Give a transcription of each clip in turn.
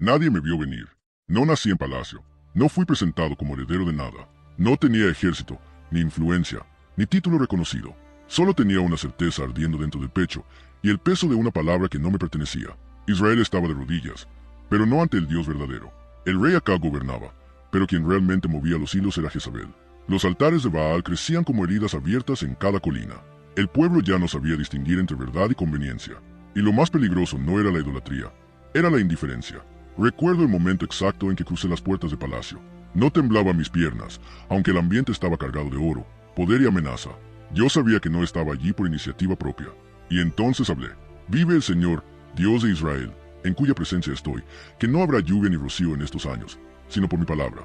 Nadie me vio venir. No nací en palacio. No fui presentado como heredero de nada. No tenía ejército, ni influencia, ni título reconocido. Solo tenía una certeza ardiendo dentro del pecho y el peso de una palabra que no me pertenecía. Israel estaba de rodillas, pero no ante el Dios verdadero. El rey Acab gobernaba, pero quien realmente movía los hilos era Jezabel. Los altares de Baal crecían como heridas abiertas en cada colina. El pueblo ya no sabía distinguir entre verdad y conveniencia. Y lo más peligroso no era la idolatría, era la indiferencia. Recuerdo el momento exacto en que crucé las puertas de palacio. No temblaban mis piernas, aunque el ambiente estaba cargado de oro, poder y amenaza. Yo sabía que no estaba allí por iniciativa propia. Y entonces hablé. Vive el Señor, Dios de Israel, en cuya presencia estoy, que no habrá lluvia ni rocío en estos años, sino por mi palabra.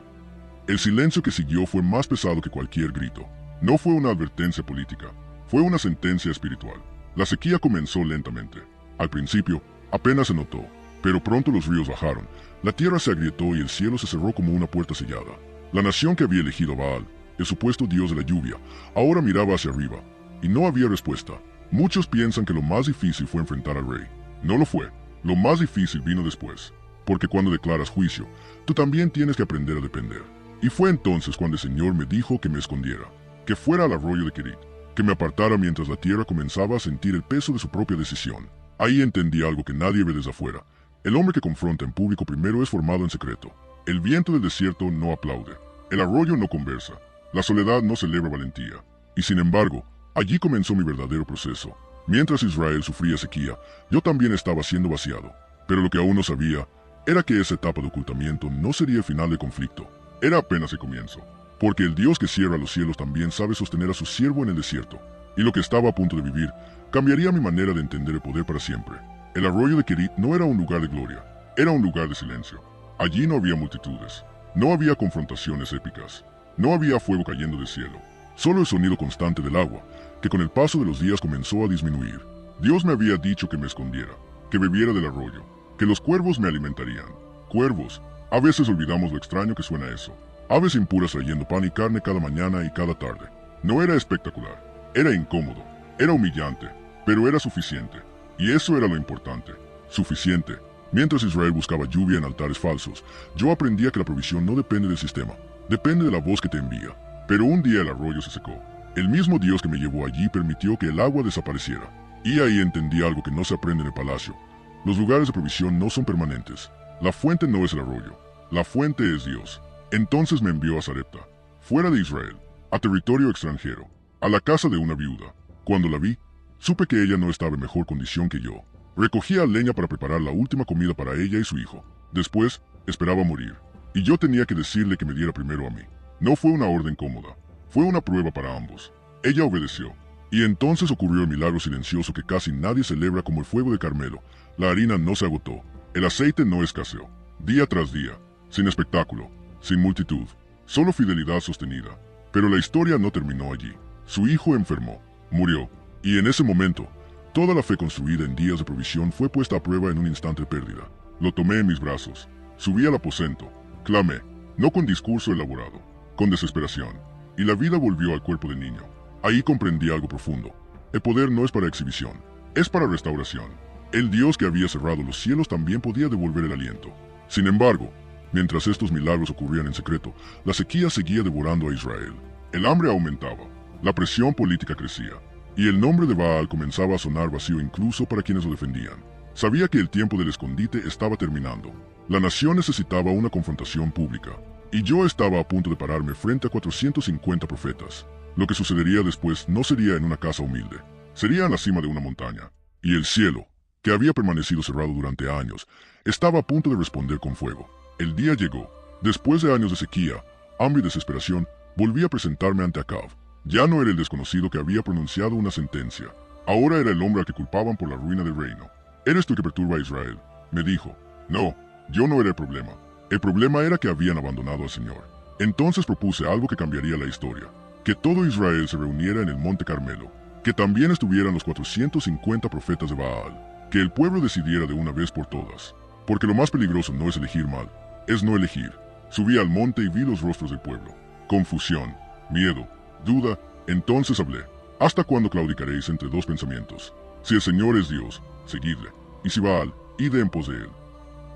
El silencio que siguió fue más pesado que cualquier grito. No fue una advertencia política, fue una sentencia espiritual. La sequía comenzó lentamente. Al principio, apenas se notó, pero pronto los ríos bajaron, la tierra se agrietó y el cielo se cerró como una puerta sellada. La nación que había elegido a Baal, el supuesto dios de la lluvia, ahora miraba hacia arriba, y no había respuesta. Muchos piensan que lo más difícil fue enfrentar al rey. No lo fue. Lo más difícil vino después, porque cuando declaras juicio, tú también tienes que aprender a depender. Y fue entonces cuando el Señor me dijo que me escondiera, que fuera al arroyo de Kerit, que me apartara mientras la tierra comenzaba a sentir el peso de su propia decisión. Ahí entendí algo que nadie ve desde afuera. El hombre que confronta en público primero es formado en secreto. El viento del desierto no aplaude. El arroyo no conversa. La soledad no celebra valentía. Y sin embargo, allí comenzó mi verdadero proceso. Mientras Israel sufría sequía, yo también estaba siendo vaciado. Pero lo que aún no sabía era que esa etapa de ocultamiento no sería el final del conflicto. Era apenas el comienzo. Porque el Dios que cierra los cielos también sabe sostener a su siervo en el desierto. Y lo que estaba a punto de vivir cambiaría mi manera de entender el poder para siempre. El arroyo de Kerit no era un lugar de gloria, era un lugar de silencio. Allí no había multitudes, no había confrontaciones épicas, no había fuego cayendo del cielo, solo el sonido constante del agua, que con el paso de los días comenzó a disminuir. Dios me había dicho que me escondiera, que bebiera del arroyo, que los cuervos me alimentarían. Cuervos, a veces olvidamos lo extraño que suena eso. Aves impuras trayendo pan y carne cada mañana y cada tarde. No era espectacular, era incómodo, era humillante, pero era suficiente. Y eso era lo importante, suficiente. Mientras Israel buscaba lluvia en altares falsos, yo aprendía que la provisión no depende del sistema, depende de la voz que te envía. Pero un día el arroyo se secó. El mismo Dios que me llevó allí permitió que el agua desapareciera. Y ahí entendí algo que no se aprende en el palacio. Los lugares de provisión no son permanentes. La fuente no es el arroyo, la fuente es Dios. Entonces me envió a Sarepta, fuera de Israel, a territorio extranjero, a la casa de una viuda. Cuando la vi, supe que ella no estaba en mejor condición que yo. Recogía leña para preparar la última comida para ella y su hijo. Después, esperaba morir. Y yo tenía que decirle que me diera primero a mí. No fue una orden cómoda. Fue una prueba para ambos. Ella obedeció. Y entonces ocurrió el milagro silencioso que casi nadie celebra como el fuego de Carmelo. La harina no se agotó. El aceite no escaseó. Día tras día. Sin espectáculo. Sin multitud. Solo fidelidad sostenida. Pero la historia no terminó allí. Su hijo enfermó. Murió. Y en ese momento, toda la fe construida en días de provisión fue puesta a prueba en un instante de pérdida. Lo tomé en mis brazos, subí al aposento, clamé, no con discurso elaborado, con desesperación, y la vida volvió al cuerpo del niño. Ahí comprendí algo profundo. El poder no es para exhibición, es para restauración. El Dios que había cerrado los cielos también podía devolver el aliento. Sin embargo, mientras estos milagros ocurrían en secreto, la sequía seguía devorando a Israel. El hambre aumentaba, la presión política crecía. Y el nombre de Baal comenzaba a sonar vacío incluso para quienes lo defendían. Sabía que el tiempo del escondite estaba terminando. La nación necesitaba una confrontación pública. Y yo estaba a punto de pararme frente a 450 profetas. Lo que sucedería después no sería en una casa humilde. Sería en la cima de una montaña. Y el cielo, que había permanecido cerrado durante años, estaba a punto de responder con fuego. El día llegó. Después de años de sequía, hambre y desesperación, volví a presentarme ante Acab. Ya no era el desconocido que había pronunciado una sentencia. Ahora era el hombre al que culpaban por la ruina del reino. «Eres tú el que perturba a Israel», me dijo. No, yo no era el problema. El problema era que habían abandonado al Señor. Entonces propuse algo que cambiaría la historia. Que todo Israel se reuniera en el monte Carmelo. Que también estuvieran los 450 profetas de Baal. Que el pueblo decidiera de una vez por todas. Porque lo más peligroso no es elegir mal, es no elegir. Subí al monte y vi los rostros del pueblo. Confusión, miedo, duda. Entonces hablé. ¿Hasta cuándo claudicaréis entre dos pensamientos? Si el Señor es Dios, seguidle, y si Baal, id en pos de él.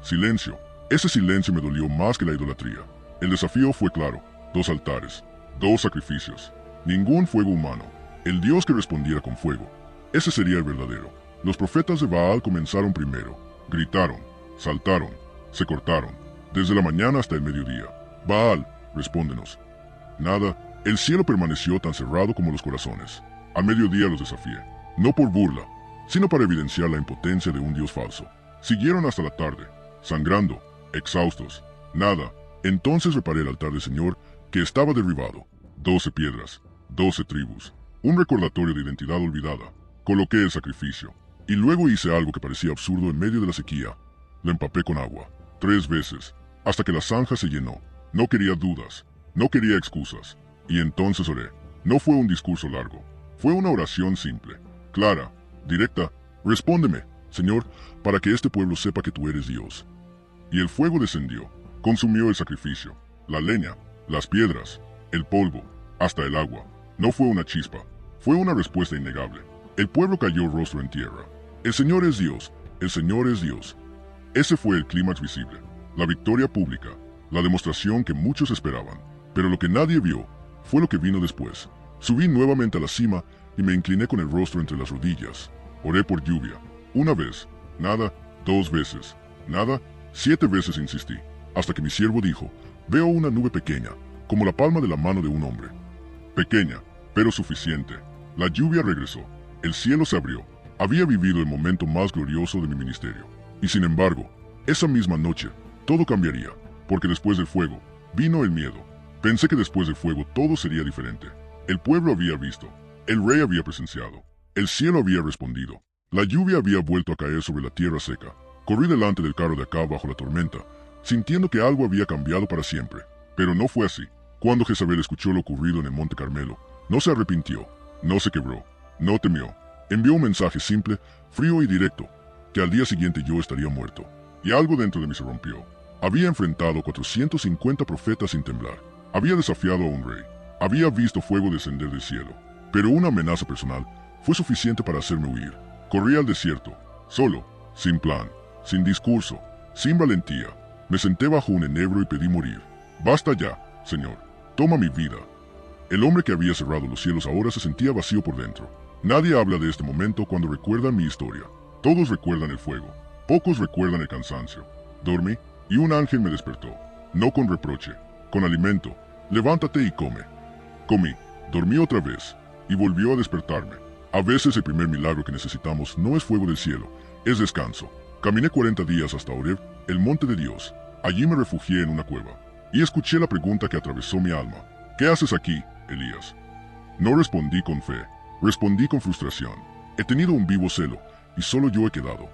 Silencio. Ese silencio me dolió más que la idolatría. El desafío fue claro: 2 altares, 2 sacrificios, ningún fuego humano, el Dios que respondiera con fuego. Ese sería el verdadero. Los profetas de Baal comenzaron primero, gritaron, saltaron, se cortaron, desde la mañana hasta el mediodía. Baal, respóndenos. Nada, el cielo permaneció tan cerrado como los corazones. Al mediodía los desafié, no por burla, sino para evidenciar la impotencia de un Dios falso. Siguieron hasta la tarde, sangrando, exhaustos. Nada, entonces reparé el altar del Señor, que estaba derribado. 12 piedras, 12 tribus, un recordatorio de identidad olvidada. Coloqué el sacrificio, y luego hice algo que parecía absurdo en medio de la sequía. Lo empapé con agua, 3 veces, hasta que la zanja se llenó. No quería dudas, no quería excusas. Y entonces oré. No fue un discurso largo, fue una oración simple, clara, directa. Respóndeme, Señor, para que este pueblo sepa que tú eres Dios. Y el fuego descendió, consumió el sacrificio, la leña, las piedras, el polvo, hasta el agua. No fue una chispa, fue una respuesta innegable. El pueblo cayó rostro en tierra. El Señor es Dios, el Señor es Dios. Ese fue el clímax visible, la victoria pública, la demostración que muchos esperaban. Pero lo que nadie vio fue lo que vino después. Subí nuevamente a la cima y me incliné con el rostro entre las rodillas. Oré por lluvia. 1 vez, nada. 2 veces, nada. 7 veces insistí, hasta que mi siervo dijo: veo una nube pequeña, como la palma de la mano de un hombre. Pequeña, pero suficiente. La lluvia regresó. El cielo se abrió. Había vivido el momento más glorioso de mi ministerio. Y sin embargo, esa misma noche, todo cambiaría, porque después del fuego, vino el miedo. Pensé que después del fuego todo sería diferente. El pueblo había visto, el rey había presenciado, el cielo había respondido, la lluvia había vuelto a caer sobre la tierra seca. Corrí delante del carro de Acab bajo la tormenta, sintiendo que algo había cambiado para siempre. Pero no fue así. Cuando Jezabel escuchó lo ocurrido en el monte Carmelo, no se arrepintió, no se quebró, no temió. Envió un mensaje simple, frío y directo, que al día siguiente yo estaría muerto. Y algo dentro de mí se rompió. Había enfrentado 450 profetas sin temblar. Había desafiado a un rey. Había visto fuego descender del cielo. Pero una amenaza personal fue suficiente para hacerme huir. Corrí al desierto, solo, sin plan, sin discurso, sin valentía. Me senté bajo un enebro y pedí morir. Basta ya, Señor. Toma mi vida. El hombre que había cerrado los cielos ahora se sentía vacío por dentro. Nadie habla de este momento cuando recuerdan mi historia. Todos recuerdan el fuego. Pocos recuerdan el cansancio. Dormí y un ángel me despertó. No con reproche, con alimento. Levántate y come. Comí, dormí otra vez y volvió a despertarme. A veces el primer milagro que necesitamos no es fuego del cielo, es descanso. Caminé 40 días hasta Horeb, el monte de Dios. Allí me refugié en una cueva y escuché la pregunta que atravesó mi alma. ¿Qué haces aquí, Elías? No respondí con fe, respondí con frustración. He tenido un vivo celo y solo yo he quedado.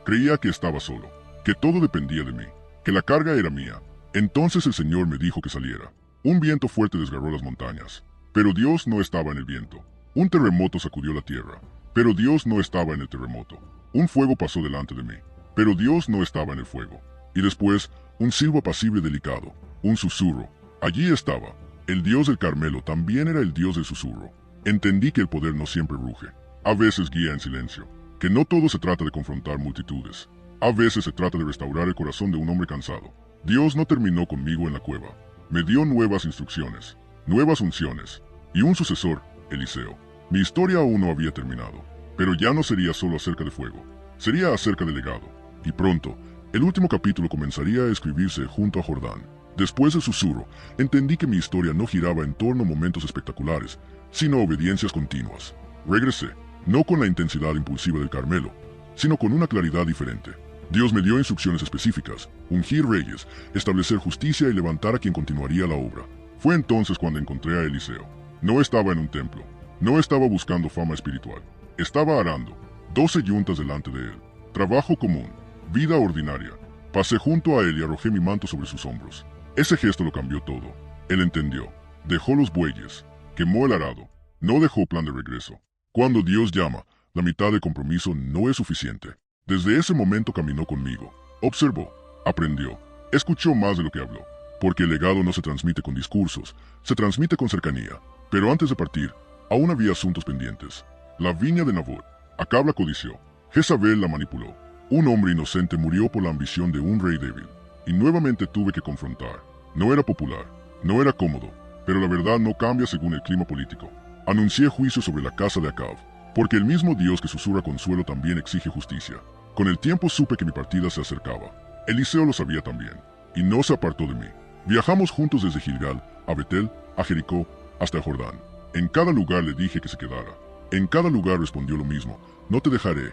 Creía que estaba solo, que todo dependía de mí, que la carga era mía. Entonces el Señor me dijo que saliera. Un viento fuerte desgarró las montañas, pero Dios no estaba en el viento. Un terremoto sacudió la tierra, pero Dios no estaba en el terremoto. Un fuego pasó delante de mí, pero Dios no estaba en el fuego. Y después, un silbo apacible y delicado, un susurro. Allí estaba. El Dios del Carmelo también era el Dios del susurro. Entendí que el poder no siempre ruge. A veces guía en silencio. Que no todo se trata de confrontar multitudes. A veces se trata de restaurar el corazón de un hombre cansado. Dios no terminó conmigo en la cueva. Me dio nuevas instrucciones, nuevas unciones, y un sucesor, Eliseo. Mi historia aún no había terminado, pero ya no sería solo acerca de fuego, sería acerca del legado. Y pronto, el último capítulo comenzaría a escribirse junto a Jordán. Después del susurro, entendí que mi historia no giraba en torno a momentos espectaculares, sino a obediencias continuas. Regresé, no con la intensidad impulsiva del Carmelo, sino con una claridad diferente. Dios me dio instrucciones específicas: ungir reyes, establecer justicia y levantar a quien continuaría la obra. Fue entonces cuando encontré a Eliseo. No estaba en un templo, no estaba buscando fama espiritual. Estaba arando, 12 yuntas delante de él. Trabajo común, vida ordinaria. Pasé junto a él y arrojé mi manto sobre sus hombros. Ese gesto lo cambió todo. Él entendió, dejó los bueyes, quemó el arado, no dejó plan de regreso. Cuando Dios llama, la mitad del compromiso no es suficiente. Desde ese momento caminó conmigo, observó, aprendió, escuchó más de lo que habló, porque el legado no se transmite con discursos, se transmite con cercanía. Pero antes de partir, aún había asuntos pendientes. La viña de Nabot, Acab la codició, Jezabel la manipuló. Un hombre inocente murió por la ambición de un rey débil. y nuevamente tuve que confrontar. No era popular, no era cómodo, pero la verdad no cambia según el clima político. Anuncié juicio sobre la casa de Acab, porque el mismo Dios que susurra consuelo también exige justicia. Con el tiempo supe que mi partida se acercaba. Eliseo lo sabía también, y no se apartó de mí. Viajamos juntos desde Gilgal, a Betel, a Jericó, hasta el Jordán. En cada lugar le dije que se quedara. En cada lugar respondió lo mismo: no te dejaré.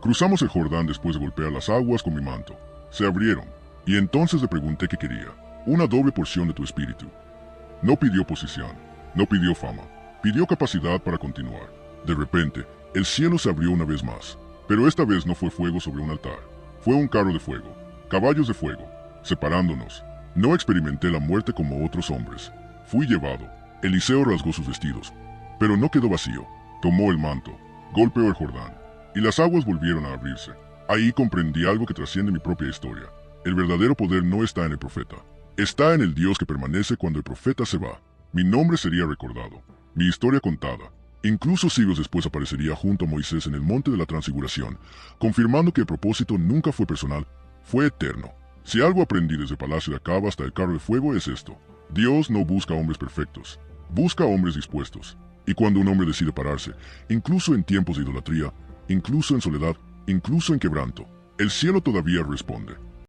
Cruzamos el Jordán después de golpear las aguas con mi manto. Se abrieron, y entonces le pregunté qué quería. Una doble porción de tu espíritu. No pidió posición, no pidió fama, pidió capacidad para continuar. De repente, el cielo se abrió una vez más, pero esta vez no fue fuego sobre un altar. Fue un carro de fuego, caballos de fuego, separándonos. No experimenté la muerte como otros hombres. Fui llevado. Eliseo rasgó sus vestidos, pero no quedó vacío. Tomó el manto, golpeó el Jordán, y las aguas volvieron a abrirse. Ahí comprendí algo que trasciende mi propia historia. El verdadero poder no está en el profeta. Está en el Dios que permanece cuando el profeta se va. Mi nombre sería recordado, mi historia contada. Incluso siglos después aparecería junto a Moisés en el monte de la transfiguración, confirmando que el propósito nunca fue personal, fue eterno. Si algo aprendí desde el palacio de Acab hasta el carro de fuego es esto: Dios no busca hombres perfectos, busca hombres dispuestos. Y cuando un hombre decide pararse, incluso en tiempos de idolatría, incluso en soledad, incluso en quebranto, el cielo todavía responde.